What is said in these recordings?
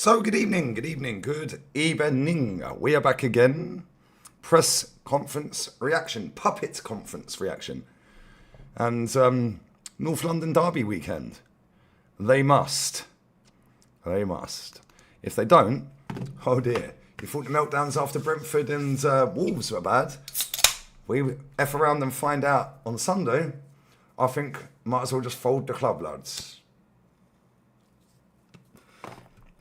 So, good evening. We are back again. Press conference reaction, puppet conference reaction. And North London Derby weekend. They must. If they don't, oh dear. You thought the meltdowns after Brentford and Wolves were bad. We F around and find out on Sunday. I think might as well just fold the club, lads.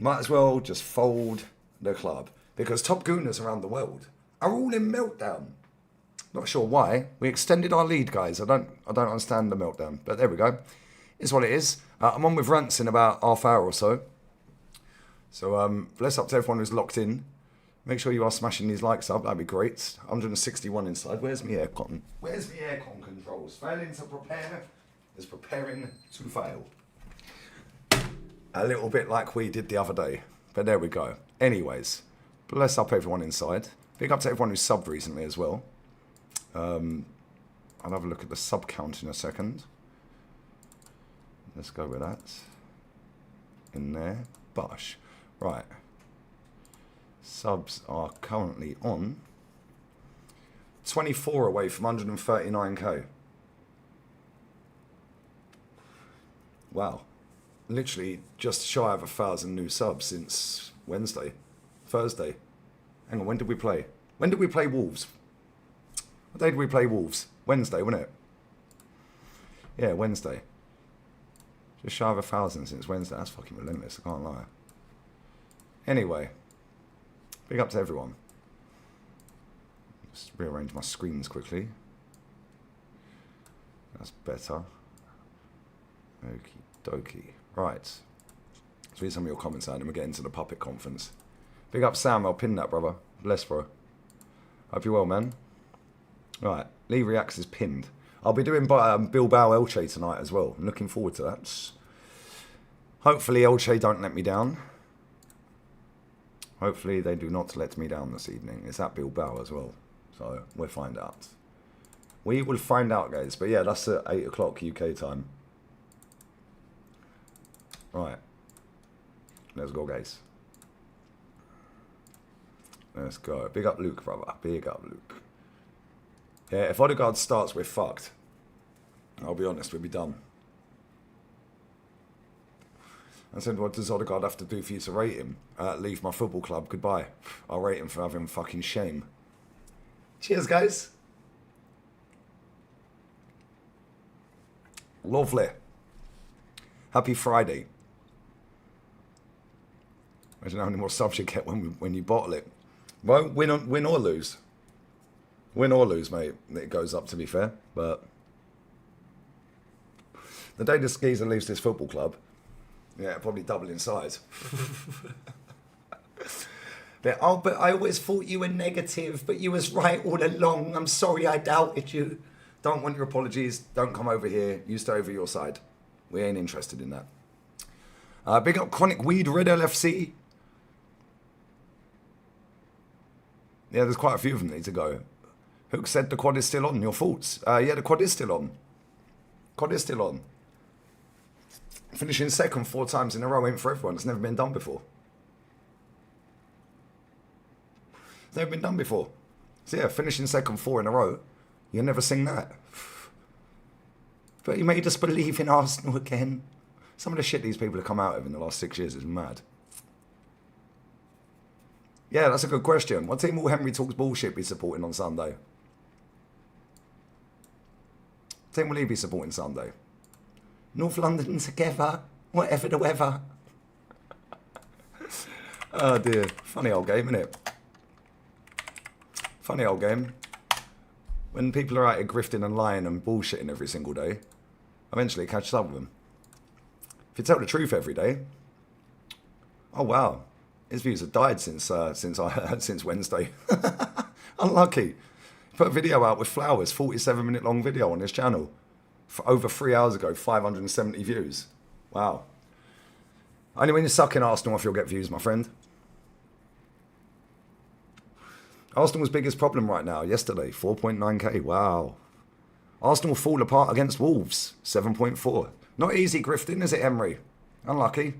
Might as well just fold the club. Because top gooners around the world are all in meltdown. Not sure why. We extended our lead, guys. I don't understand the meltdown. But there we go. It's what it is. I'm on with rants in about half hour or so. So bless up to everyone who's locked in. Make sure you are smashing these likes up. That'd be great. 161 inside. Where's my aircon? Where's my aircon controls? Failing to prepare is preparing to fail. A little bit like we did the other day. But there we go. Anyways, bless up everyone inside. Big up to everyone who's subbed recently as well. I'll have a look at the sub count in a second. Let's go with that. In there. Bosh. Right. Subs are currently on 24 away from 139k. Wow. Literally just shy of 1,000 new subs since Thursday. Hang on, when did we play? When did we play Wolves? What day did we play Wolves? Wednesday, wasn't it? Yeah, Wednesday. Just shy of 1,000 since Wednesday. That's fucking relentless, I can't lie. Anyway, big up to everyone. Just rearrange my screens quickly. That's better. Okie dokie. Right. Let's read some of your comments out and we'll get into the puppet conference. Big up Sam, I'll pin that, brother. Bless, bro. Hope you're well, man. Right. Lee Reacts is pinned. I'll be doing Bilbao Elche tonight as well. I'm looking forward to that. Hopefully Elche don't let me down. Hopefully they do not let me down this evening. It's at Bilbao as well. So we'll find out. We will find out, guys. But yeah, that's at 8 o'clock UK time. Right. Let's go, guys. Let's go. Big up Luke, brother. Big up Luke. Yeah, if Ødegaard starts, we're fucked. I'll be honest, we'll be done. I said, what does Ødegaard have to do for you to rate him? Leave my football club. Goodbye. I'll rate him for having fucking shame. Cheers, guys. Lovely. Happy Friday. Imagine how many more subs you get when you bottle it. Well, win or lose. Win or lose, mate. It goes up, to be fair. But the day the Skeezer leaves this football club, yeah, probably double in size. But I always thought you were negative, but you was right all along. I'm sorry I doubted you. Don't want your apologies. Don't come over here. You stay over your side. We ain't interested in that. Big up Chronic Weed Red LFC. Yeah, there's quite a few of them that need to go. Hook said the quad is still on. Your thoughts? Yeah, the quad is still on. Quad is still on. Finishing second 4 times in a row ain't for everyone. It's never been done before. It's never been done before. So yeah, finishing second 4 in a row. You'll never sing that. But you made us believe in Arsenal again. Some of the shit these people have come out of in the last 6 years is mad. Yeah, that's a good question. What team will Henry Talks Bullshit be supporting on Sunday? What team will he be supporting Sunday? North London together, whatever the weather. Oh dear. Funny old game, innit? Funny old game. When people are out here grifting and lying and bullshitting every single day, eventually it catches up with them. If you tell the truth every day, oh wow, his views have died since Wednesday. Unlucky. Put a video out with flowers, 47-minute long video on his channel. For over 3 hours ago, 570 views. Wow. Only when you're sucking Arsenal if you'll get views, my friend. Arsenal's biggest problem right now, yesterday, 4.9k. Wow. Arsenal fall apart against Wolves, 7.4. Not easy grifting, is it, Emery? Unlucky.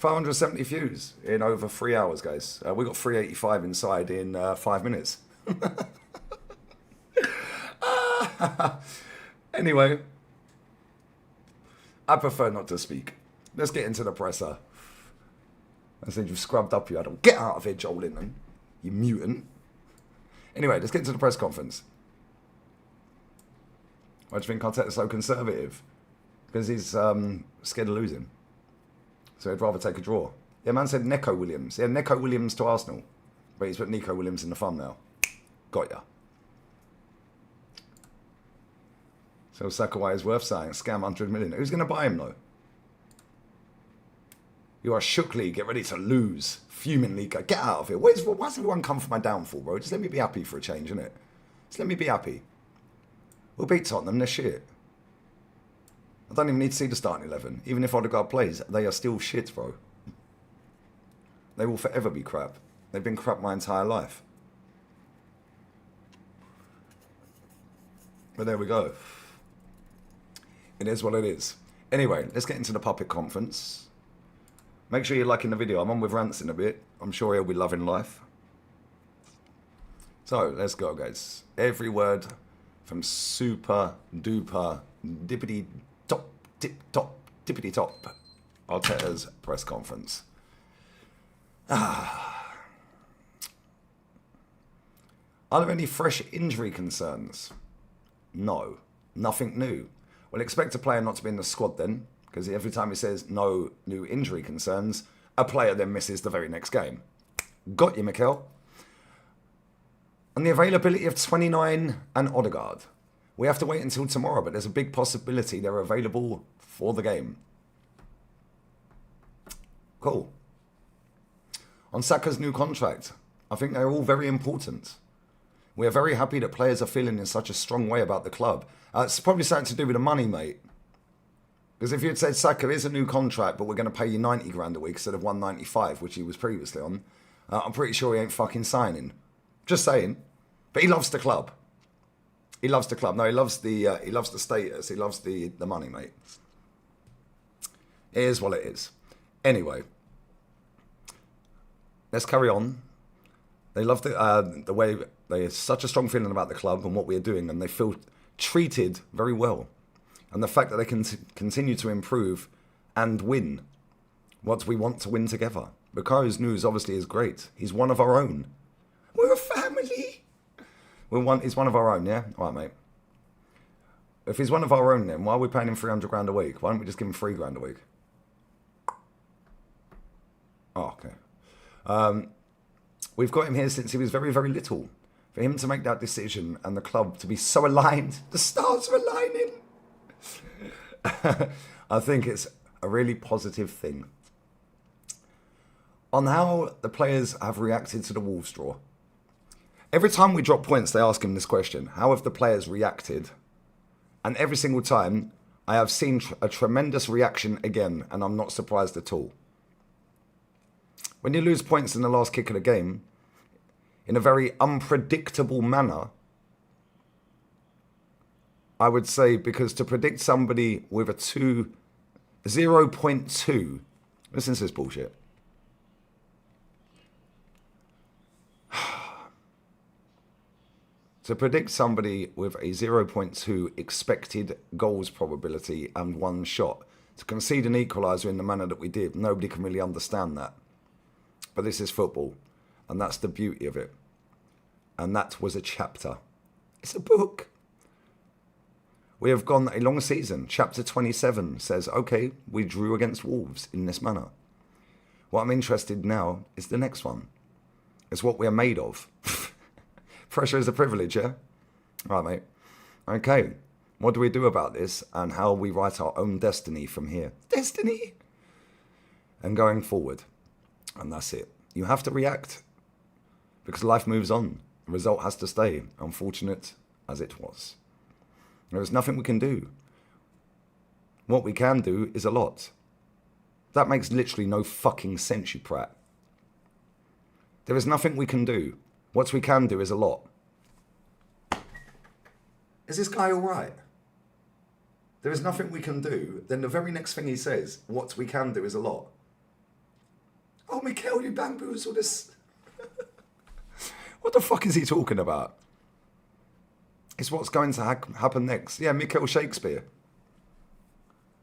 570 views in over 3 hours, guys. We got 385 inside in 5 minutes. Anyway, I prefer not to speak. Let's get into the presser. I said you've scrubbed up your adult. Get out of here, Joel Linton, you mutant. Anyway, let's get into the press conference. Why do you think Arteta's so conservative? Because he's scared of losing. So he'd rather take a draw. Yeah, man said Neco Williams. Yeah, Neco Williams to Arsenal. But he's put Nico Williams in the thumbnail. Got ya. So Sakaway is worth saying. Scam 100 million. Who's going to buy him, though? You are shook, League. Get ready to lose. Fuming, League. Get out of here. Why does everyone come for my downfall, bro? Just let me be happy for a change, innit? Just let me be happy. We'll beat Tottenham. They're shit. I don't even need to see the starting 11. Even if Ødegaard plays, they are still shit, bro. They will forever be crap. They've been crap my entire life. But there we go. It is what it is. Anyway, let's get into the puppet conference. Make sure you're liking the video. I'm on with Rants in a bit. I'm sure he'll be loving life. So, let's go, guys. Every word from super duper dippity top, tip top, tippity top. Arteta's press conference. Are there any fresh injury concerns? No. Nothing new. We'll expect a player not to be in the squad then, because every time he says no new injury concerns, a player then misses the very next game. Got you, Mikel. And the availability of 29 and Ødegaard. We have to wait until tomorrow, but there's a big possibility they're available for the game. Cool. On Saka's new contract, I think they're all very important. We are very happy that players are feeling in such a strong way about the club. It's probably something to do with the money, mate. Because if you had said, Saka, here's a new contract, but we're going to pay you 90 grand a week instead of 195, which he was previously on, I'm pretty sure he ain't fucking signing. Just saying. But he loves the club. He loves the club. No, he loves the status. He loves the money, mate. It is what it is. Anyway, let's carry on. They love the way they have such a strong feeling about the club and what we are doing, and they feel treated very well. And the fact that they can continue to improve and win what we want to win together. Bukayo's news obviously is great. He's one of our own. We're a family. He's one of our own, yeah? All right, mate. If he's one of our own, then why are we paying him 300 grand a week? Why don't we just give him 3 grand a week? Oh, okay. We've got him here since he was very, very little. For him to make that decision and the club to be so aligned, the stars are aligning. I think it's a really positive thing. On how the players have reacted to the Wolves draw. Every time we drop points, they ask him this question. How have the players reacted? And every single time, I have seen a tremendous reaction again, and I'm not surprised at all. When you lose points in the last kick of the game, in a very unpredictable manner, I would say, because to predict somebody with a 0.2, listen to this bullshit. To predict somebody with a 0.2 expected goals probability and 1 shot, to concede an equaliser in the manner that we did, nobody can really understand that. But this is football, and that's the beauty of it. And that was a chapter. It's a book. We have gone a long season. Chapter 27 says, okay, we drew against Wolves in this manner. What I'm interested in now is the next one. It's what we are made of. Pressure is a privilege, yeah? Right, mate. Okay, what do we do about this and how we write our own destiny from here? Destiny! And going forward. And that's it. You have to react. Because life moves on. The result has to stay, unfortunate as it was. There is nothing we can do. What we can do is a lot. That makes literally no fucking sense, you prat. There is nothing we can do. What we can do is a lot. Is this guy all right? There is nothing we can do. Then the very next thing he says, what we can do is a lot. Mikel, you bamboozled us. What the fuck is he talking about? It's what's going to happen next. Yeah, Mikel Shakespeare.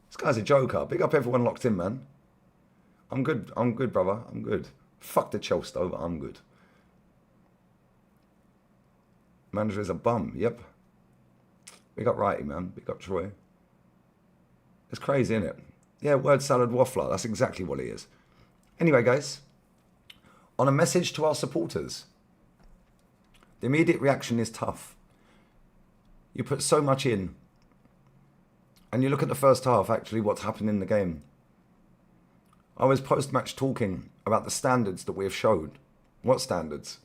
This guy's a joker. Big up everyone locked in, man. I'm good, brother. I'm good. Fuck the Chelsea, though, but I'm good. Manager is a bum. Yep. Big up Righty, man. Big up Troy. It's crazy, isn't it? Yeah, word salad waffler. That's exactly what he is. Anyway, guys. On a message to our supporters. The immediate reaction is tough. You put so much in. And you look at the first half, actually, what's happened in the game. I was post-match talking about the standards that we have showed. What standards?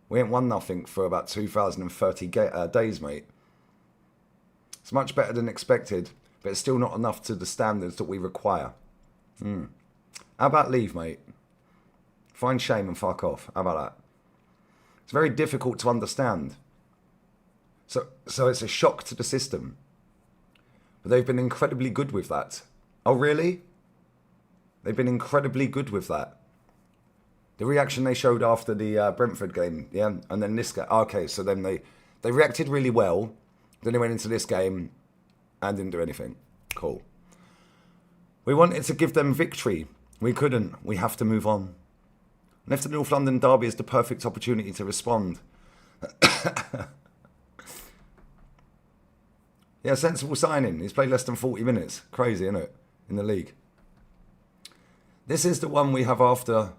We ain't won nothing for about 2,030 days, mate. It's much better than expected, but it's still not enough to the standards that we require. How about leave, mate? Find shame and fuck off. How about that? It's very difficult to understand. So it's a shock to the system. But they've been incredibly good with that. Oh, really? They've been incredibly good with that. The reaction they showed after the Brentford game, yeah? And then this game. Okay, so then they reacted really well. Then they went into this game and didn't do anything. Cool. We wanted to give them victory. We couldn't. We have to move on. And if the North London derby is the perfect opportunity to respond. Yeah, sensible signing. He's played less than 40 minutes. Crazy, isn't it? In the league. This is the one we have after,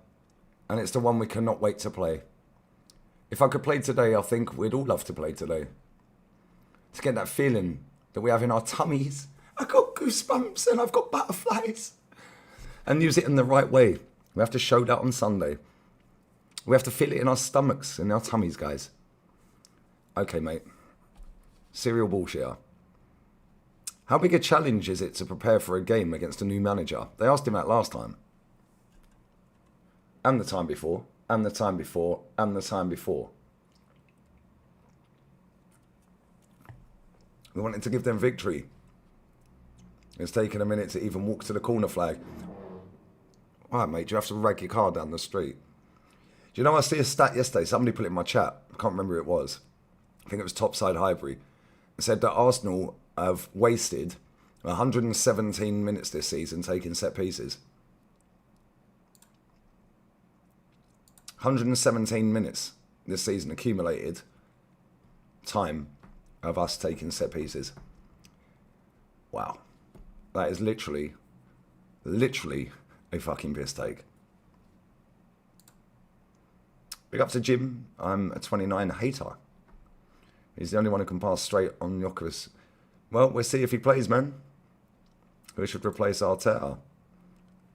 and it's the one we cannot wait to play. If I could play today, I think we'd all love to play today. To get that feeling that we have in our tummies. I've got goosebumps and I've got butterflies. And use it in the right way. We have to show that on Sunday. We have to feel it in our stomachs, in our tummies, guys. Okay, mate. Serial bullshitter. How big a challenge is it to prepare for a game against a new manager? They asked him that last time. And the time before. And the time before. And the time before. We wanted to give them victory. It's taken a minute to even walk to the corner flag. All right, mate, do you have to rag your car down the street? Do you know, I see a stat yesterday. Somebody put it in my chat. I can't remember who it was. I think it was Topside Highbury. It said that Arsenal have wasted 117 minutes this season taking set pieces. 117 minutes this season accumulated time of us taking set pieces. Wow. That is literally a fucking piss take. Big up to Jim. I'm a 29 hater. He's the only one who can pass straight on Jokeris. Well, we'll see if he plays, man. Who should replace Arteta?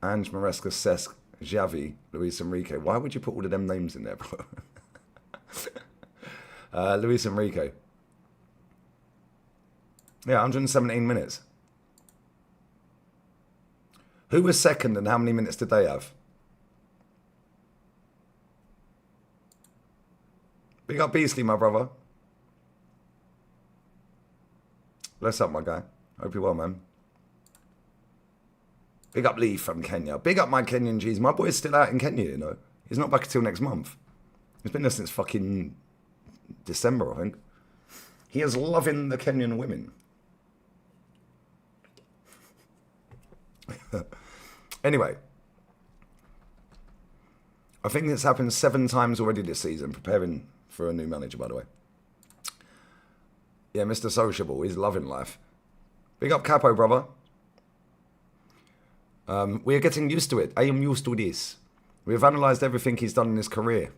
Ange, Maresca, Cesc, Xavi, Luis Enrique. Why would you put all of them names in there, bro? Luis Enrique. Yeah, 117 minutes. Who was second and how many minutes did they have? Big up Beasley, my brother. Bless up, my guy. Hope you're well, man. Big up Lee from Kenya. Big up my Kenyan G's. My boy's still out in Kenya, you know. He's not back until next month. He's been there since fucking December, I think. He is loving the Kenyan women. Anyway. I think it's happened 7 times already this season, preparing for a new manager, by the way. Yeah, Mr. Sociable, he's loving life. Big up Capo, brother. We are getting used to it. I am used to this. We have analysed everything he's done in his career.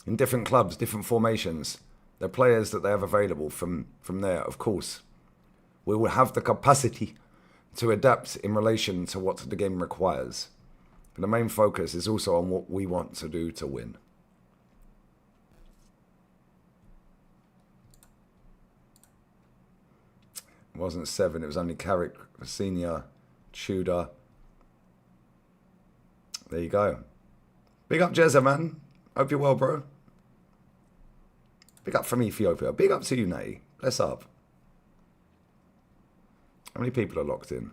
In different clubs, different formations. The players that they have available from there, of course. We will have the capacity to adapt in relation to what the game requires. But the main focus is also on what we want to do to win. It wasn't 7, it was only Carrick, Senior, Tudor. There you go. Big up Jezza, man. Hope you're well, bro. Big up from Ethiopia. Big up to you, Natty. Bless up. How many people are locked in?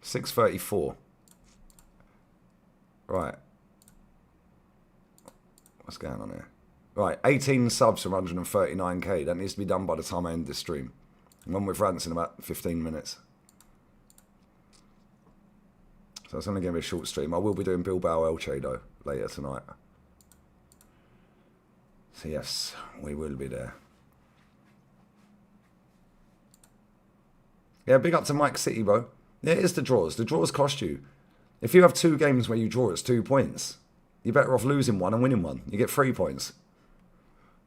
6:34. Right. What's going on here? Right, 18 subs from 139k. That needs to be done by the time I end this stream. I'm on with rants in about 15 minutes. So it's only going to be a short stream. I will be doing Bilbao Elche, though, later tonight. So yes, we will be there. Yeah, big up to Mike City, bro. Yeah, it is the draws. The draws cost you. If you have 2 games where you draw, it's 2 points. You're better off losing one and winning one. You get 3 points.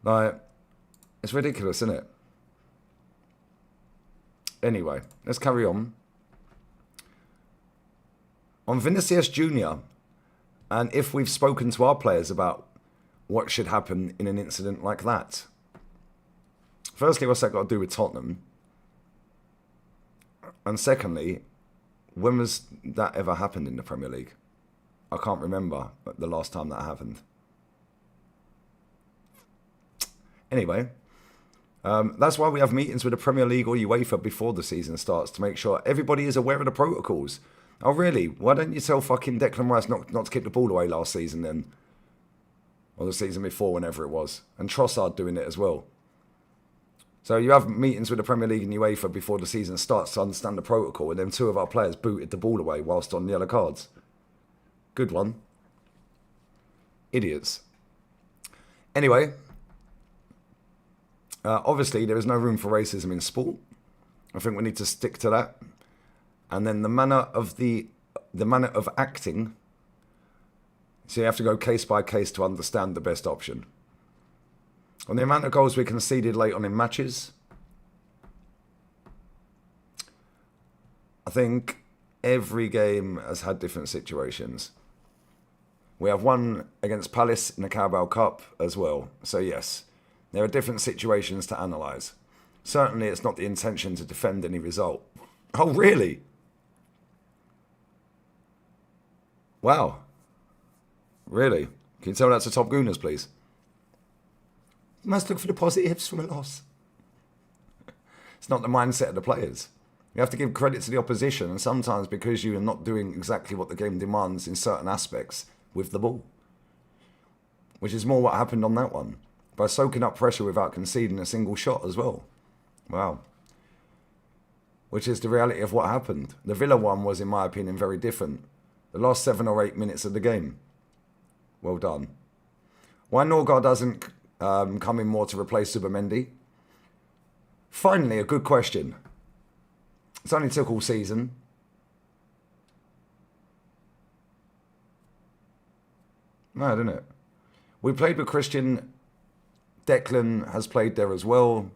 Like, it's ridiculous, isn't it? Anyway, let's carry on. On Vinicius Jr., and if we've spoken to our players about what should happen in an incident like that. Firstly, what's that got to do with Tottenham? And secondly, when was that ever happened in the Premier League? I can't remember the last time that happened. Anyway, that's why we have meetings with the Premier League or UEFA before the season starts to make sure everybody is aware of the protocols. Oh, really? Why don't you tell fucking Declan Rice not to kick the ball away last season then? Or the season before, whenever it was. And Trossard doing it as well. So you have meetings with the Premier League and UEFA before the season starts to understand the protocol, and then 2 of our players booted the ball away whilst on yellow cards. Good one. Idiots. Anyway, obviously there is no room for racism in sport. I think we need to stick to that. And then the manner of acting. So you have to go case by case to understand the best option. On the amount of goals we conceded late on in matches, I think every game has had different situations. We have one against Palace in the Carabao Cup as well. So yes, there are different situations to analyse. Certainly it's not the intention to defend any result. Oh, really? Wow. Really? Can you tell that to Top Gooners, please? Must look for the positives from a loss. It's not the mindset of the players. You have to give credit to the opposition, and sometimes because you are not doing exactly what the game demands in certain aspects with the ball. Which is more what happened on that one. By soaking up pressure without conceding a single shot as well. Wow. Which is the reality of what happened. The Villa one was, in my opinion, very different. The last 7 or 8 minutes of the game. Well done. Why Ødegaard doesn't come in more to replace Zubimendi? Finally, a good question. It's only took all season. Mad, isn't it? We played with Christian. Declan has played there as well.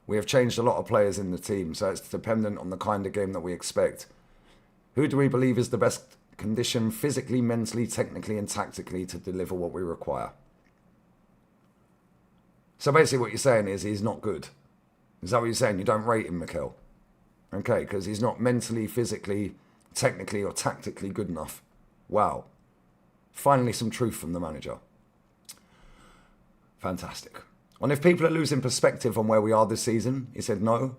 We have changed a lot of players in the team, so it's dependent on the kind of game that we expect. Who do we believe is the best condition physically, mentally, technically and tactically to deliver what we require? So basically what you're saying is he's not good. Is that what you're saying? You don't rate him, Mikel? Okay, because he's not mentally, physically, technically or tactically good enough. Wow. Finally some truth from the manager. Fantastic. And if people are losing perspective on where we are this season, he said no.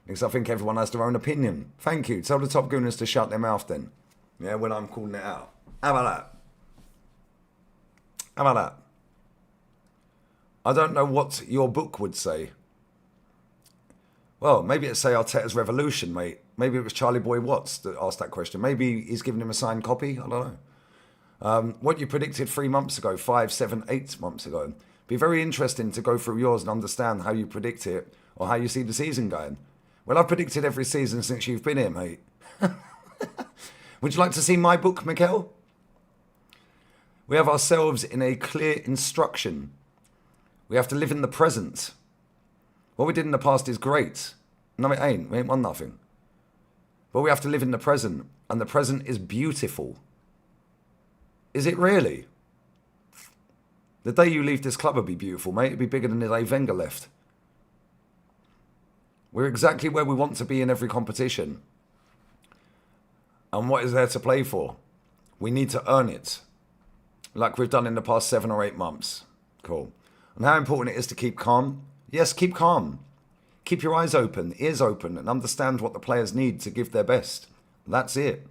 Because I think everyone has their own opinion. Thank you. Tell the Top Gooners to shut their mouth then. Yeah, when I'm calling it out. How about that? How about that? I don't know what your book would say. Well, maybe it'd say Arteta's Revolution, mate. Maybe it was Charlie Boy Watts that asked that question. Maybe he's giving him a signed copy. I don't know. What you predicted 3 months ago, 5, 7, 8 months ago. Be very interesting to go through yours and understand how you predict it or how you see the season going. Well, I've predicted every season since you've been here, mate. Would you like to see my book, Mikel? We have ourselves in a clear instruction. We have to live in the present. What we did in the past is great. No, it ain't. We ain't won nothing. But we have to live in the present. And the present is beautiful. Is it really? The day you leave this club will be beautiful, mate. It'll be bigger than the day Wenger left. We're exactly where we want to be in every competition. And what is there to play for? We need to earn it. Like we've done in the past 7 or 8 months. Cool. And how important it is to keep calm. Yes, keep calm. Keep your eyes open, ears open, and understand what the players need to give their best. That's it.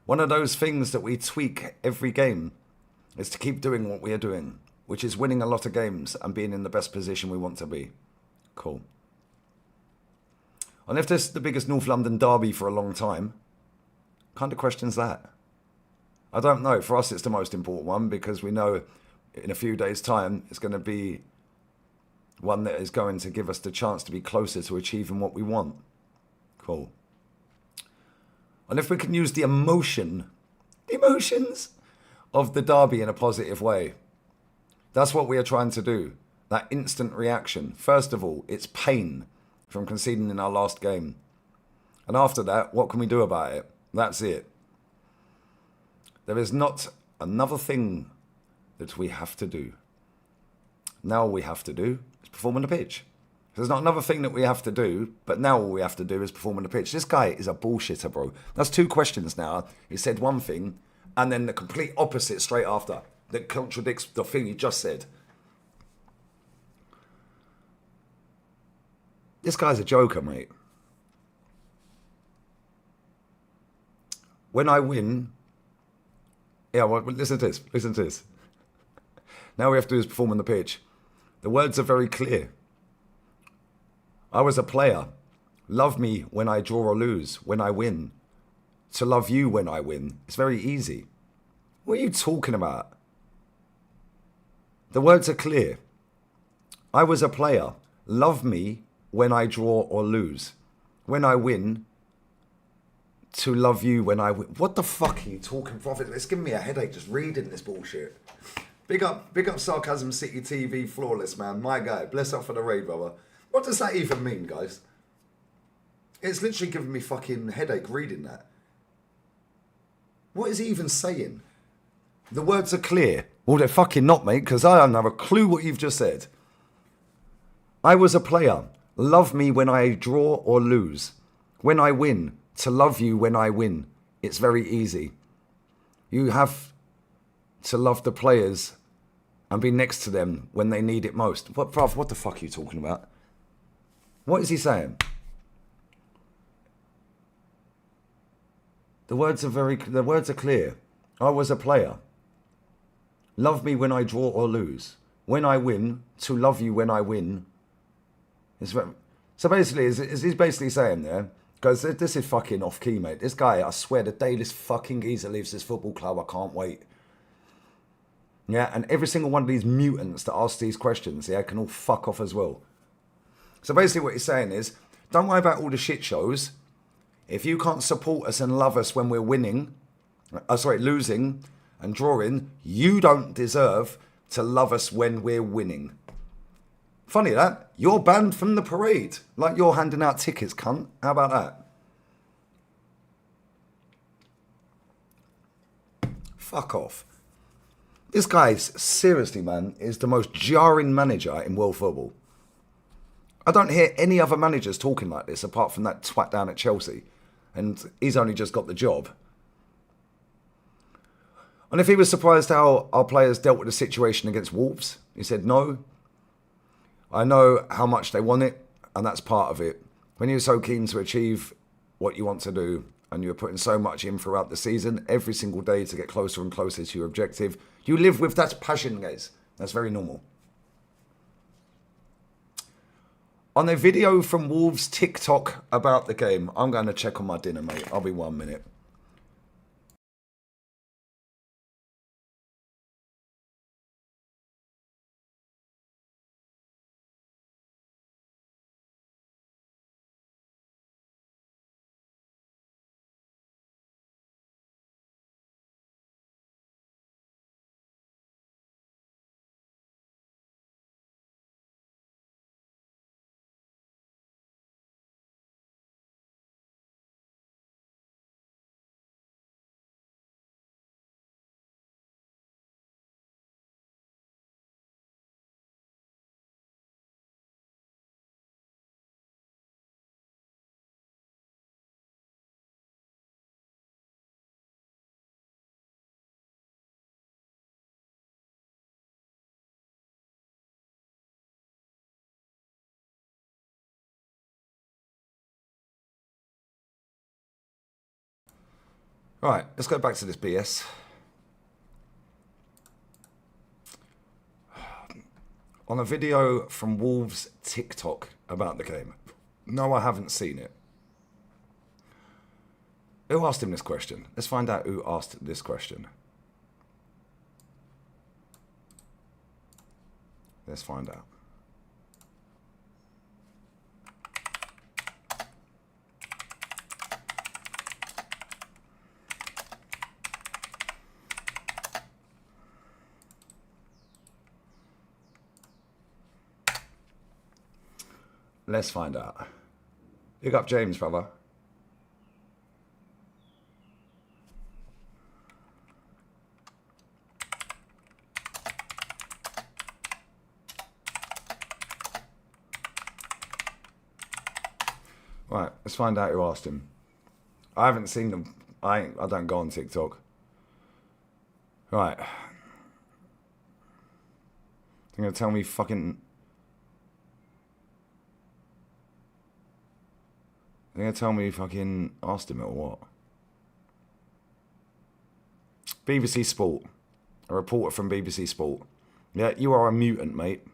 One of those things that we tweak every game is to keep doing what we are doing, which is winning a lot of games and being in the best position we want to be. Cool. And if this is the biggest North London derby for a long time, kind of questions that? I don't know. For us, it's the most important one because we know in a few days' time, it's going to be one that is going to give us the chance to be closer to achieving what we want. Cool. And if we can use the emotions of the derby in a positive way, that's what we are trying to do. That instant reaction. First of all, it's pain from conceding in our last game. And after that, what can we do about it? That's it. There is not another thing that we have to do. Now all we have to do is perform on the pitch. There's not another thing that we have to do, but now all we have to do is perform on the pitch. This guy is a bullshitter, bro. That's 2 questions now. He said one thing, and then the complete opposite straight after. That contradicts the thing he just said. This guy's a joker, mate. When I win... Yeah, well, listen to this. Listen to this. Now we have to do is perform on the pitch. The words are very clear. I was a player. Love me when I draw or lose, when I win. To love you when I win. It's very easy. What are you talking about? The words are clear. I was a player. Love me when I draw or lose. When I win, to love you when I win. What the fuck are you talking, Prophet? It's giving me a headache just reading this bullshit. Big up Sarcasm City TV, flawless, man. My guy. Bless up for the raid, brother. What does that even mean, guys? It's literally giving me fucking headache reading that. What is he even saying? The words are clear. Well, they're fucking not, mate, because I don't have a clue what you've just said. I was a player. Love me when I draw or lose. When I win, to love you when I win. It's very easy. You have to love the players and be next to them when they need it most. What, bruv, what the fuck are you talking about? What is he saying? The words are clear. I was a player. Love me when I draw or lose. When I win, to love you when I win. So basically, he's basically saying there, because this is fucking off key, mate. This guy, I swear, the day this fucking geezer leaves this football club, I can't wait. Yeah, and every single one of these mutants that ask these questions, yeah, can all fuck off as well. So basically what he's saying is, don't worry about all the shit shows. If you can't support us and love us when we're winning, losing and drawing, you don't deserve to love us when we're winning. Funny that. You're banned from the parade. Like you're handing out tickets, cunt. How about that? Fuck off. This guy, seriously, man, is the most jarring manager in world football. I don't hear any other managers talking like this apart from that twat down at Chelsea. And he's only just got the job. And if he was surprised how our players dealt with the situation against Wolves, he said no. I know how much they want it, and that's part of it. When you're so keen to achieve what you want to do, and you're putting so much in throughout the season, every single day to get closer and closer to your objective, you live with that passion, guys. That's very normal. On a video from Wolves TikTok about the game, I'm going to check on my dinner, mate. I'll be 1 minute. Right, let's go back to this BS. On a video from Wolves TikTok about the game. No, I haven't seen it. Who asked him this question? Let's find out who asked this question. Let's find out. Let's find out. Big up James, brother. Right, let's find out who asked him. I haven't seen them. I don't go on TikTok. Right. They're gonna tell me fucking... They're gonna tell me fucking asked him it or what? BBC Sport. A reporter from BBC Sport. Yeah, you are a mutant, mate.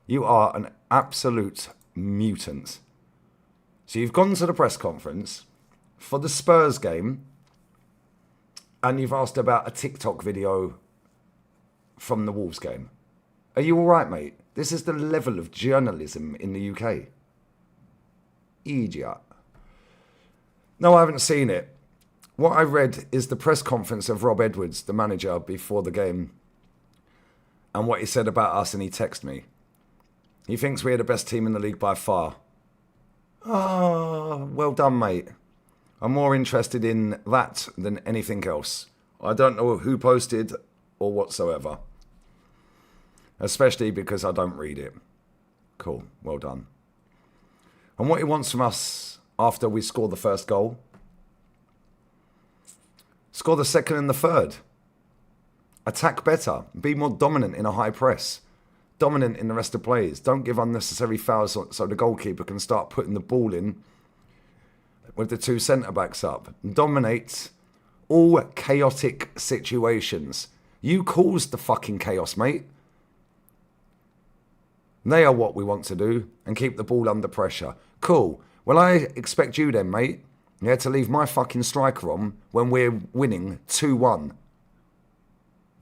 You are an absolute mutant. So you've gone to the press conference for the Spurs game and you've asked about a TikTok video from the Wolves game. Are you all right, mate? This is the level of journalism in the UK. Idiot. No, I haven't seen it. What I read is the press conference of Rob Edwards, the manager, before the game, and what he said about us, and he texted me. He thinks we are the best team in the league by far. Oh, well done, mate. I'm more interested in that than anything else. I don't know who posted or whatsoever. Especially because I don't read it. Cool, well done. And what he wants from us after we score the first goal, score the second and the third. Attack better. Be more dominant in a high press. Dominant in the rest of plays. Don't give unnecessary fouls so the goalkeeper can start putting the ball in with the two centre-backs up. Dominate all chaotic situations. You caused the fucking chaos, mate. They are what we want to do and keep the ball under pressure. Cool. Well, I expect you then, mate, yeah, to leave my fucking striker on when we're winning 2-1.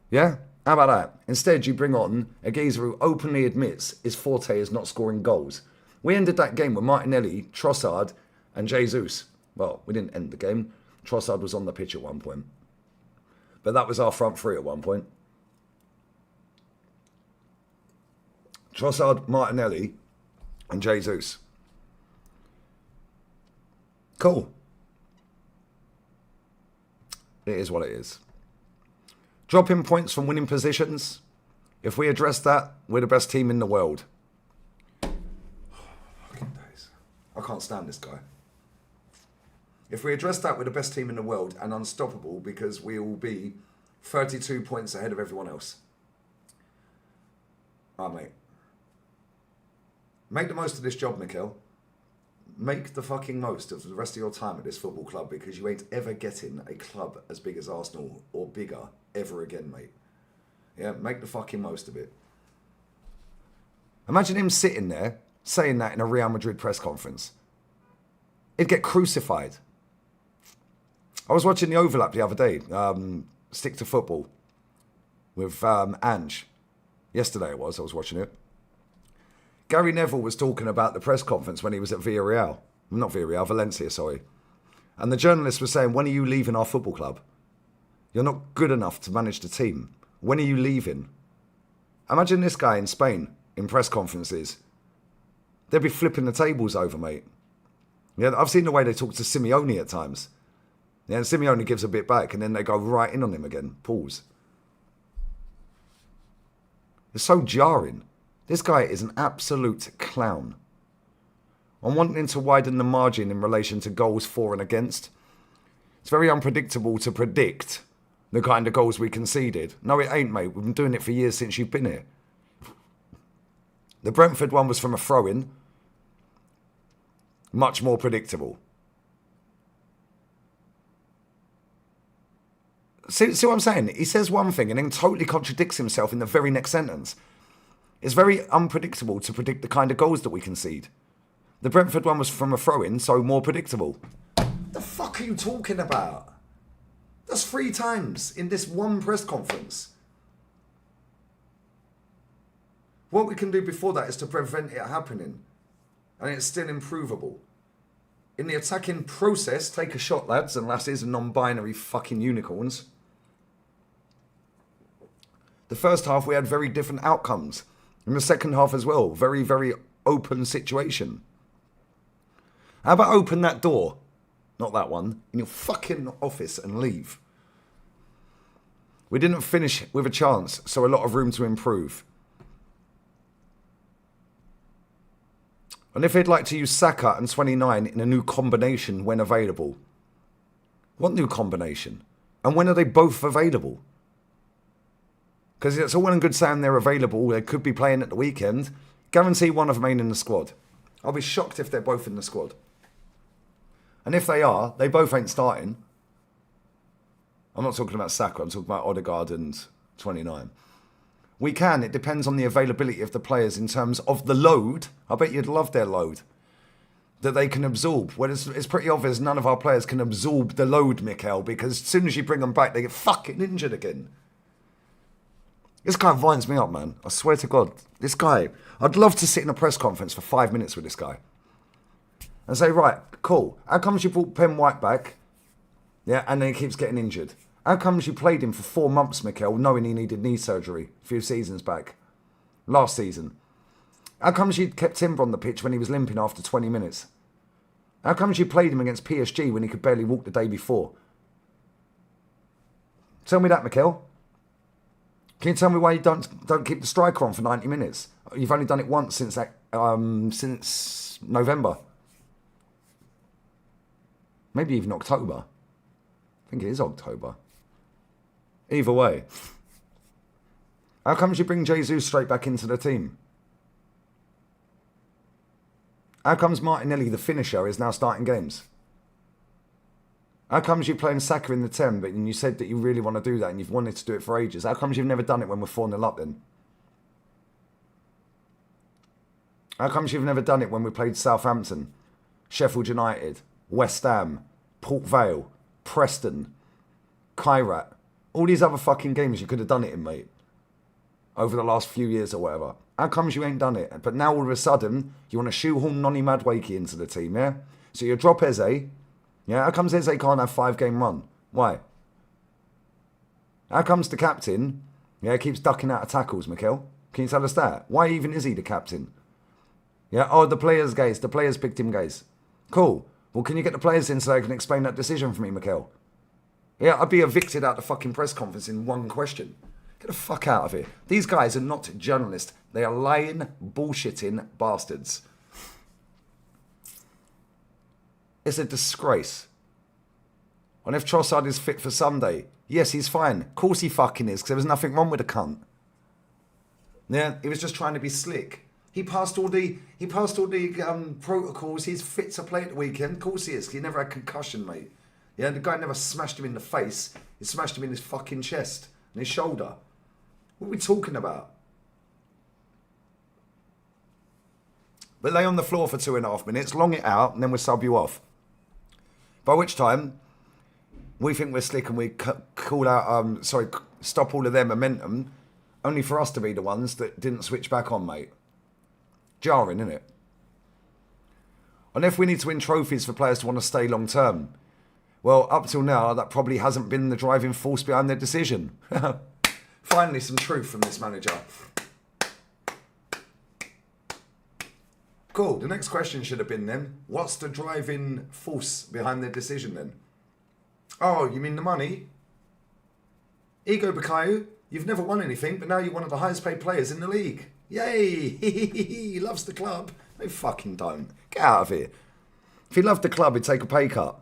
Yeah? How about that? Instead, you bring on a geezer who openly admits his forte is not scoring goals. We ended that game with Martinelli, Trossard, and Jesus. Well, we didn't end the game. Trossard was on the pitch at one point. But that was our front three at one point. Trossard, Martinelli, and Jesus. Cool. It is what it is. Dropping points from winning positions. If we address that, we're the best team in the world. Fucking days. I can't stand this guy. If we address that, we're the best team in the world and unstoppable because we will be 32 points ahead of everyone else. Mate. Make the most of this job, Mikel. Make the fucking most of the rest of your time at this football club because you ain't ever getting a club as big as Arsenal or bigger ever again, mate. Yeah, make the fucking most of it. Imagine him sitting there saying that in a Real Madrid press conference. He'd get crucified. I was watching the overlap the other day, Stick to Football, with Ange. Yesterday I was watching it. Gary Neville was talking about the press conference when he was at Villarreal. Not Villarreal, Valencia, sorry. And the journalist was saying, when are you leaving our football club? You're not good enough to manage the team. When are you leaving? Imagine this guy in Spain, in press conferences. They'd be flipping the tables over, mate. Yeah, I've seen the way they talk to Simeone at times. Yeah, and Simeone gives a bit back, and then they go right in on him again. Pause. It's so jarring. This guy is an absolute clown. I'm wanting to widen the margin in relation to goals for and against. It's very unpredictable to predict the kind of goals we conceded. No, it ain't, mate. We've been doing it for years since you've been here. The Brentford one was from a throw-in. Much more predictable. See what I'm saying? He says one thing and then totally contradicts himself in the very next sentence. It's very unpredictable to predict the kind of goals that we concede. The Brentford one was from a throw-in, so more predictable. The fuck are you talking about? That's 3 times in this one press conference. What we can do before that is to prevent it happening. And it's still improvable. In the attacking process, take a shot, lads and lasses and non-binary fucking unicorns. The first half, we had very different outcomes. In the second half as well, very, very open situation. How about open that door? Not that one. In your fucking office and leave. We didn't finish with a chance, so a lot of room to improve. And if they'd like to use Saka and 29 in a new combination when available. What new combination? And when are they both available? Because it's all well and good saying they're available. They could be playing at the weekend. Guarantee one of them ain't in the squad. I'll be shocked if they're both in the squad. And if they are, they both ain't starting. I'm not talking about Saka. I'm talking about Ødegaard and 29. We can. It depends on the availability of the players in terms of the load. I bet you'd love their load. That they can absorb. Well, it's pretty obvious none of our players can absorb the load, Mikel, because as soon as you bring them back, they get fucking injured again. This guy winds me up, man. I swear to God. This guy, I'd love to sit in a press conference for 5 minutes with this guy. And say, right, cool. How comes you brought Ben White back? Yeah, and then he keeps getting injured. How comes you played him for 4 months, Mikel, knowing he needed knee surgery a few seasons back? Last season. How comes you kept Timber on the pitch when he was limping after 20 minutes? How comes you played him against PSG when he could barely walk the day before? Tell me that, Mikel. Can you tell me why you don't keep the striker on for 90 minutes? You've only done it once since November. Maybe even October. I think it is October. Either way. How comes you bring Jesus straight back into the team? How comes Martinelli, the finisher, is now starting games? How comes you're playing Saka in the 10, but you said that you really want to do that and you've wanted to do it for ages? How comes you've never done it when we're 4-0 up then? How comes you've never done it when we played Southampton, Sheffield United, West Ham, Port Vale, Preston, Kairat? All these other fucking games you could have done it in, mate. Over the last few years or whatever. How comes you ain't done it? But now all of a sudden, you want to shoehorn Nonny Madueke into the team, yeah? So you drop Eze. Yeah, how comes Eze can't have 5-game run? Why? How comes the captain, keeps ducking out of tackles, Mikel? Can you tell us that? Why even is he the captain? Yeah, oh, the players, guys. The players picked him, guys. Cool. Well, can you get the players in so they can explain that decision for me, Mikel? Yeah, I'd be evicted out the fucking press conference in one question. Get the fuck out of here. These guys are not journalists. They are lying, bullshitting bastards. It's a disgrace. And if Trossard is fit for Sunday, yes, he's fine. Of course he fucking is, because there was nothing wrong with the cunt. Yeah, he was just trying to be slick. He passed all the protocols. He's fit to play at the weekend. Of course he is, because he never had concussion, mate. Yeah, the guy never smashed him in the face. He smashed him in his fucking chest and his shoulder. What are we talking about? But lay on the floor for 2.5 minutes, long it out, and then we'll sub you off. By which time, we think we're slick and we call out, stop all of their momentum, only for us to be the ones that didn't switch back on, mate. Jarring, isn't it? And if we need to win trophies for players to want to stay long term, well, up till now, that probably hasn't been the driving force behind their decision. Finally, some truth from this manager. Cool. The next question should have been then, what's the driving force behind their decision then? Oh, you mean the money? Ego Bukayo, you've never won anything, but now you're one of the highest paid players in the league. Yay! He loves the club. No fucking don't. Get out of here. If he loved the club, he'd take a pay cut.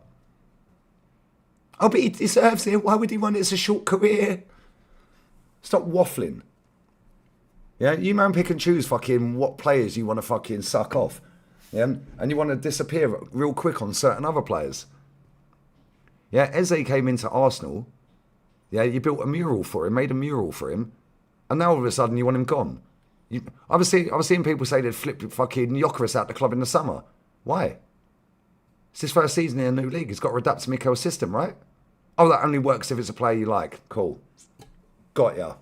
Oh, but he deserves it. Why would he want it? It's a short career. Stop waffling. Yeah, you man pick and choose fucking what players you want to fucking suck off. Yeah, and you want to disappear real quick on certain other players. Yeah, Eze came into Arsenal. Yeah, you built a mural for him, made a mural for him, and now all of a sudden you want him gone. I was seeing people say they'd flip fucking Gyökeres out the club in the summer. Why? It's his first season in a new league. He's got to adapt to Mikel's system, right? Oh, that only works if it's a player you like. Cool. Got ya.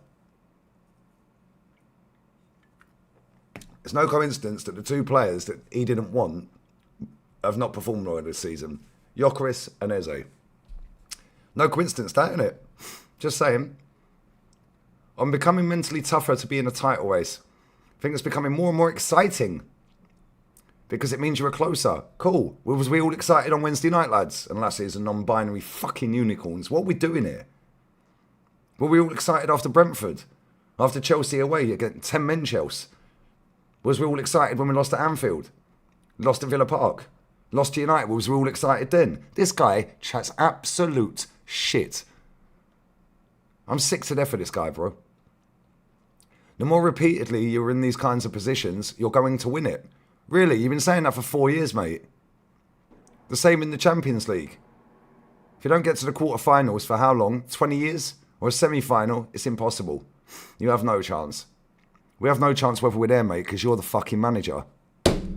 It's no coincidence that the two players that he didn't want have not performed well this season. Gyökeres and Eze. No coincidence that, isn't it? Just saying. I'm becoming mentally tougher to be in a title race. I think it's becoming more and more exciting. Because it means you're closer. Cool. Was we all excited on Wednesday night, lads and lasses and non-binary fucking unicorns? What are we doing here? Were we all excited after Brentford? After Chelsea away against 10 men Chelsea? Was we all excited when we lost at Anfield? Lost at Villa Park? Lost to United? Was we all excited then? This guy chats absolute shit. I'm sick to death of this guy, bro. The more repeatedly you're in these kinds of positions, you're going to win it. Really, you've been saying that for 4 years, mate. The same in the Champions League. If you don't get to the quarterfinals for how long? 20 years? Or a semi-final? It's impossible. You have no chance. We have no chance whether we're there, mate, because you're the fucking manager.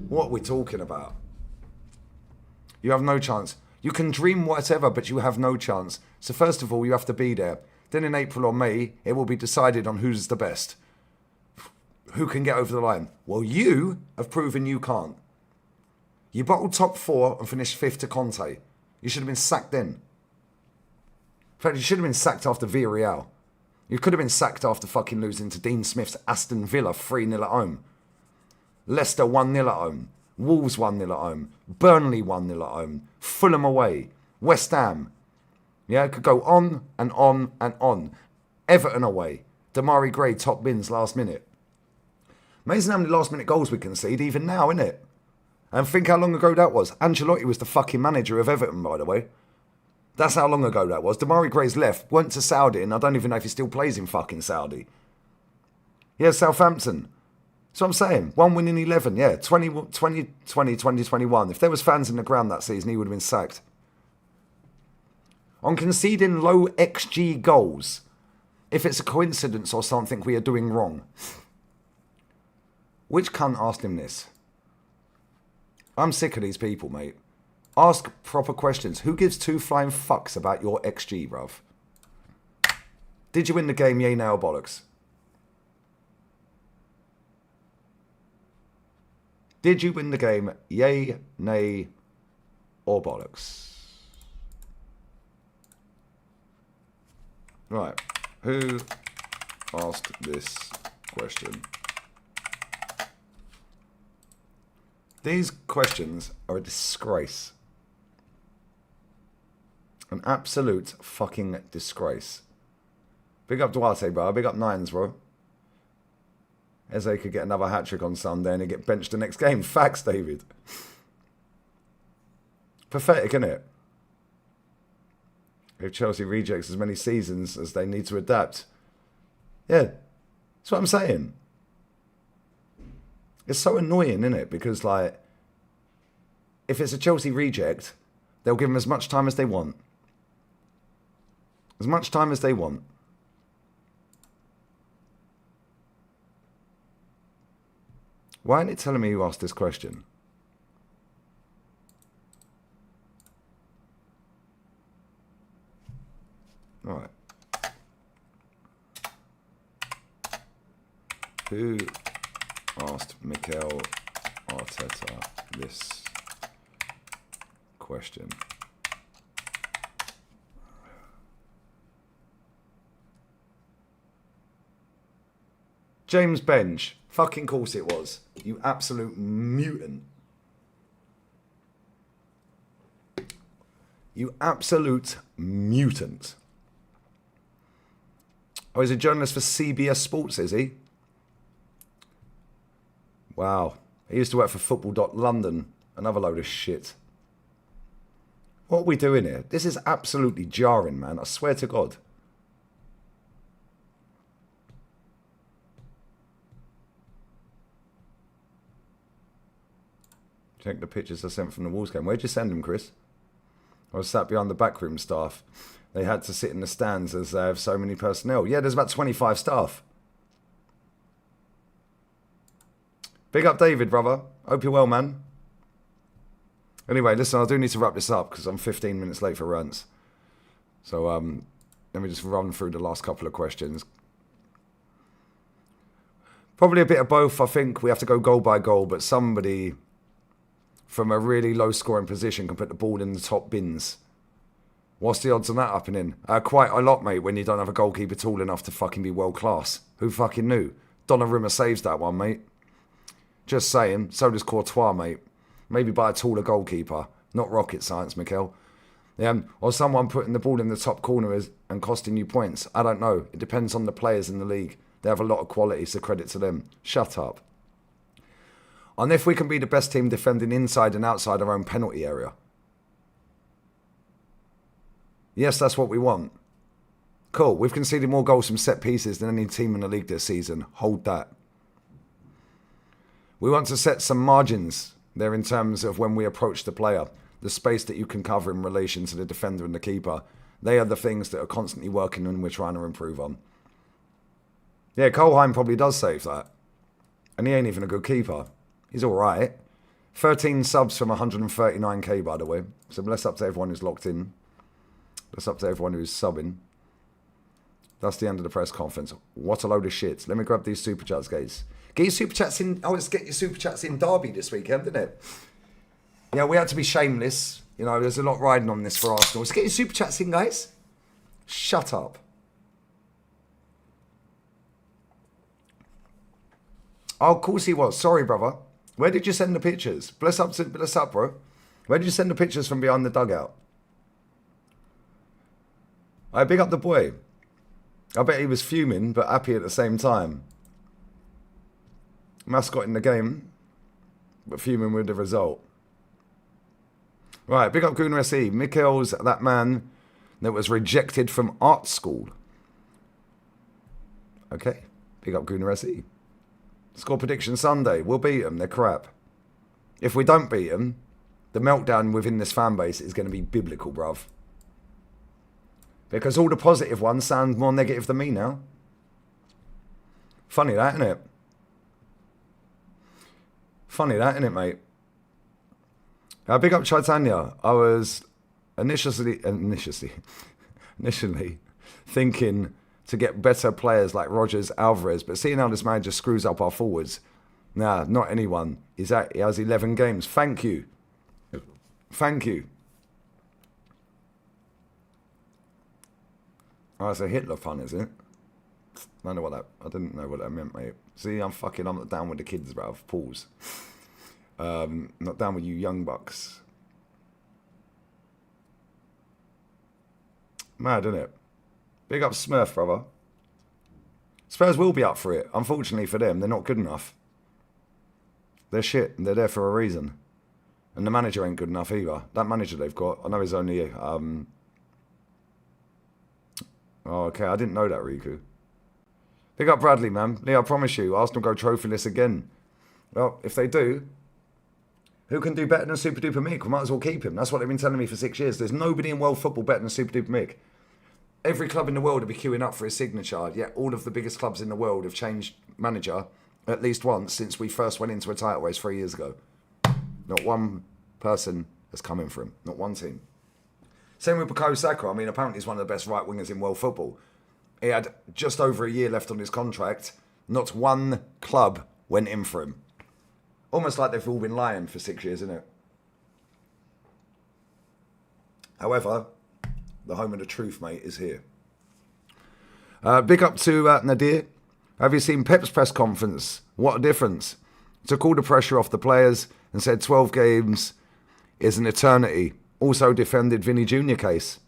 What are we talking about? You have no chance. You can dream whatever, but you have no chance. So first of all, you have to be there. Then in April or May, it will be decided on who's the best. Who can get over the line? Well, you have proven you can't. You bottled top 4 and finished 5th to Conte. You should have been sacked then. In fact, you should have been sacked after Villarreal. You could have been sacked after fucking losing to Dean Smith's Aston Villa 3-0 at home. Leicester 1-0 at home. Wolves 1-0 at home. Burnley 1-0 at home. Fulham away. West Ham. Yeah, it could go on and on and on. Everton away. Damari Gray top bins last minute. Amazing how many last minute goals we concede even now, innit? And think how long ago that was. Ancelotti was the fucking manager of Everton, by the way. That's how long ago that was. Damari Gray's left, went to Saudi, and I don't even know if he still plays in fucking Saudi. Yeah, Southampton. That's what I'm saying. 1 win in 11, yeah. 2021. If there was fans in the ground that season, he would have been sacked. On conceding low XG goals, if it's a coincidence or something we are doing wrong. Which cunt asked him this? I'm sick of these people, mate. Ask proper questions. Who gives 2 flying fucks about your XG, bruv? Did you win the game, yay, nay, or bollocks? Did you win the game, yay, nay, or bollocks? Right. Who asked this question? These questions are a disgrace. An absolute fucking disgrace. Big up Duarte, bro. Big up Nines, bro. Eze could get another hat-trick on Sunday and he'd get benched the next game. Facts, David. Pathetic, isn't it? If Chelsea rejects as many seasons as they need to adapt. Yeah, that's what I'm saying. It's so annoying, isn't it? Because, like, if it's a Chelsea reject, they'll give them as much time as they want. As much time as they want. Why aren't it telling me who asked this question? All right. Who asked Mikel Arteta this question? James Bench. Fucking course it was. You absolute mutant. You absolute mutant. Oh, he's a journalist for CBS Sports, is he? Wow. He used to work for Football.London. Another load of shit. What are we doing here? This is absolutely jarring, man. I swear to God. Check the pictures I sent from the Wolves game. Where'd you send them, Chris? I was sat behind the backroom staff. They had to sit in the stands as they have so many personnel. Yeah, there's about 25 staff. Big up David, brother. Hope you're well, man. Anyway, listen, I do need to wrap this up because I'm 15 minutes late for runs. So let me just run through the last couple of questions. Probably a bit of both. I think we have to go goal by goal, but somebody from a really low scoring position can put the ball in the top bins. What's the odds on that happening? Quite a lot, mate, when you don't have a goalkeeper tall enough to fucking be world class. Who fucking knew? Donnarumma saves that one, mate. Just saying. So does Courtois, mate. Maybe by a taller goalkeeper. Not rocket science, Mikel. Or someone putting the ball in the top corner and costing you points. I don't know. It depends on the players in the league. They have a lot of quality, so credit to them. Shut up. And if we can be the best team defending inside and outside our own penalty area. Yes, that's what we want. Cool. We've conceded more goals from set pieces than any team in the league this season. Hold that. We want to set some margins there in terms of when we approach the player. The space that you can cover in relation to the defender and the keeper. They are the things that are constantly working and we're trying to improve on. Yeah, Kohlheim probably does save that. And he ain't even a good keeper. He's all right. 13 subs from 139k, by the way. So bless up to everyone who's locked in. Bless up to everyone who's subbing. That's the end of the press conference. What a load of shit. Let me grab these super chats, guys. Get your super chats in. Oh, let's get your super chats in Derby this weekend, didn't it? Yeah, we had to be shameless. You know, there's a lot riding on this for Arsenal. Let's get your super chats in, guys. Shut up. Oh, of course he was. Sorry, brother. Where did you send the pictures? Bless up, bro. Where did you send the pictures from behind the dugout? I big up the boy. I bet he was fuming, but happy at the same time. Mascot in the game, but fuming with the result. Right, big up Gunnar SE. Mikel's that man that was rejected from art school. Okay, big up Gunnar SE. Score prediction Sunday. We'll beat them. They're crap. If we don't beat them, the meltdown within this fan base is going to be biblical, bruv. Because all the positive ones sound more negative than me now. Funny that, isn't it? Funny that, isn't it, mate? Big up Chaitanya. I was initially thinking to get better players like Rogers, Alvarez, but seeing how this manager screws up our forwards, nah, not anyone. He has 11 games. Thank you. Thank you. Oh, it's a Hitler pun, is it? I didn't know what that meant, mate. See, I'm not down with the kids, bruv. Pause. Not down with you young bucks. Mad, isn't it? Big up Smurf, brother. Spurs will be up for it. Unfortunately for them, they're not good enough. They're shit, and they're there for a reason. And the manager ain't good enough either. That manager they've got, I know he's only... Oh, okay, I didn't know that, Riku. Big up Bradley, man. Lee, I promise you, Arsenal go trophyless again. Well, if they do, who can do better than Super Duper Mick? We might as well keep him. That's what they've been telling me for 6 years. There's nobody in world football better than Super Duper Mick. Every club in the world will be queuing up for his signature, yet all of the biggest clubs in the world have changed manager at least once since we first went into a title race 3 years ago. Not one person has come in for him. Not one team. Same with Bukayo Saka. I mean, apparently he's one of the best right wingers in world football. He had just over a year left on his contract. Not one club went in for him. Almost like they've all been lying for 6 years, isn't it? However, the home of the truth, mate, is here. Big up to Nadir. Have you seen Pep's press conference? What a difference. Took all the pressure off the players and said 12 games is an eternity. Also defended Vinny Jr. case.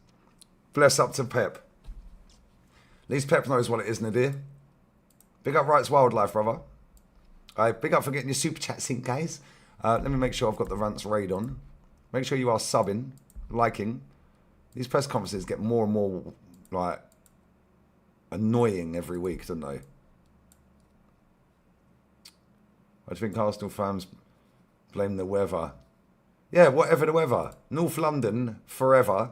Bless up to Pep. At least Pep knows what it is, Nadir. Big up Rights Wildlife, brother. Big up for getting your super chats in, guys. Let me make sure I've got the rants raid on. Make sure you are subbing, liking. These press conferences get more and more, like, annoying every week, don't they? I think Arsenal fans blame the weather. Yeah, whatever the weather. North London, forever.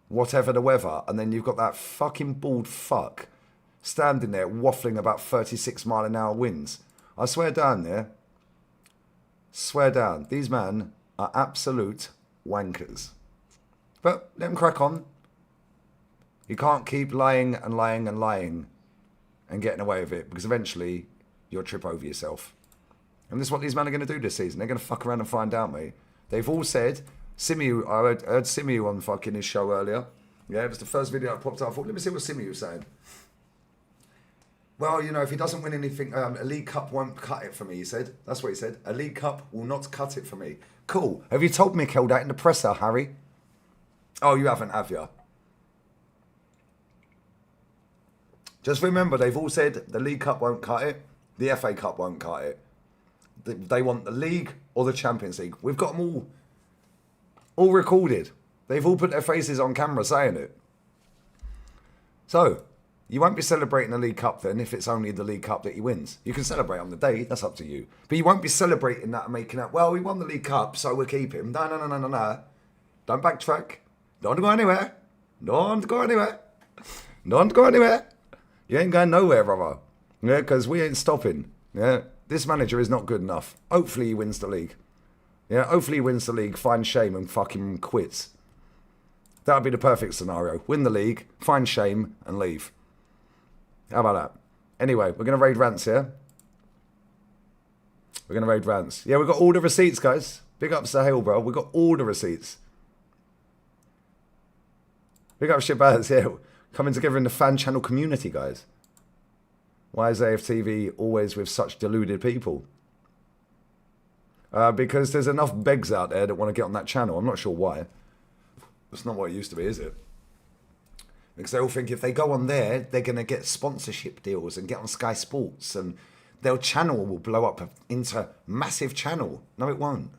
whatever the weather, and then you've got that fucking bald fuck standing there waffling about 36-mile-an-hour winds. I swear down there. Swear down. These men are absolute wankers. But let them crack on. You can't keep lying and lying and lying and getting away with it, because eventually you'll trip over yourself. And this is what these men are going to do this season. They're going to fuck around and find out, mate. They've all said, Simeon, I heard Simeon on fucking his show earlier. Yeah, it was the first video I popped up. I thought, let me see what Simeon was saying. Well, you know, if he doesn't win anything, a League Cup won't cut it for me, he said. That's what he said. A League Cup will not cut it for me. Cool. Have you told Mikel that in the presser, Harry? Oh, you haven't, have you? Just remember, they've all said the League Cup won't cut it. The FA Cup won't cut it. They want the League or the Champions League. We've got them all recorded. They've all put their faces on camera saying it. So, you won't be celebrating the League Cup then if it's only the League Cup that he wins. You can celebrate on the day, that's up to you. But you won't be celebrating that and making out, well, we won the League Cup, so we'll keep him. No. Don't backtrack. Don't go anywhere. Don't go anywhere. Don't go anywhere. You ain't going nowhere, brother. Yeah, because we ain't stopping. Yeah, this manager is not good enough. Hopefully he wins the league. Yeah, hopefully he wins the league, finds shame and fucking quits. That would be the perfect scenario. Win the league, find shame and leave. How about that? Anyway, we're going to raid rants here. We're going to raid rants. Yeah, we've got all the receipts, guys. Big ups to Hale, bro. We've got all the receipts. Big up Shabazz, yeah. Coming together in the fan channel community, guys. Why is AFTV always with such deluded people? Because there's enough begs out there that want to get on that channel. I'm not sure why. It's not what it used to be, is it? Because they all think if they go on there, they're going to get sponsorship deals and get on Sky Sports, and their channel will blow up into massive channel. No, it won't.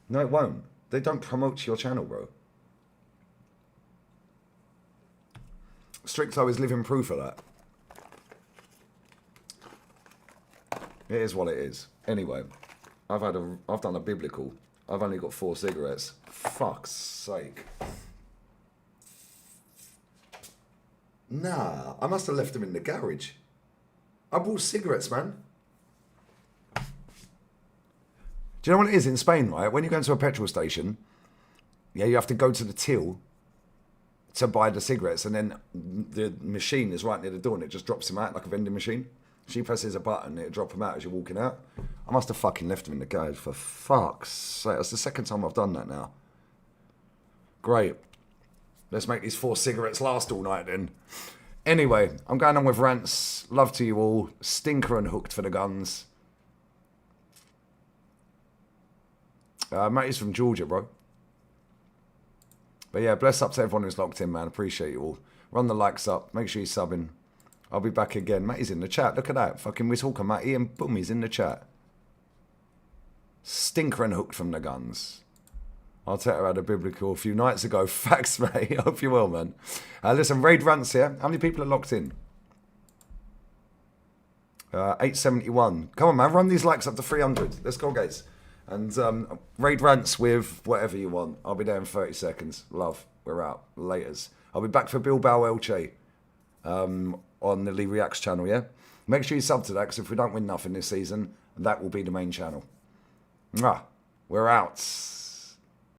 No, it won't. They don't promote your channel, bro. Stricto is living proof of that. It is what it is. Anyway, I've done a biblical. I've only got 4 cigarettes. Fuck's sake. Nah, I must have left them in the garage. I bought cigarettes, man. Do you know what it is in Spain, right? When you go into a petrol station, yeah, you have to go to the till to buy the cigarettes, and then the machine is right near the door and it just drops them out like a vending machine. She presses a button, it'll drop them out as you're walking out. I must have fucking left them in the garage, for fuck's sake. That's the second time I've done that now. Great. Let's make these 4 cigarettes last all night then. Anyway, I'm going on with rants. Love to you all. Stinker and hooked for the guns. Matey's from Georgia, bro. But yeah, bless up to everyone who's locked in, man. Appreciate you all. Run the likes up. Make sure you're subbing. I'll be back again. Matty's in the chat. Look at that. Fucking we're talking Matty and boom, he's in the chat. Stinker and hooked from the guns. Arteta had a biblical a few nights ago. Facts, mate. Hope you will, man. Listen, raid rants here. How many people are locked in? 871. Come on, man. Run these likes up to 300. Let's go, guys. And raid rants with whatever you want. I'll be there in 30 seconds. Love. We're out. Laters. I'll be back for Bilbao Elche on the Lee Reacts channel, yeah? Make sure you sub to that, because if we don't win nothing this season, that will be the main channel. We're out.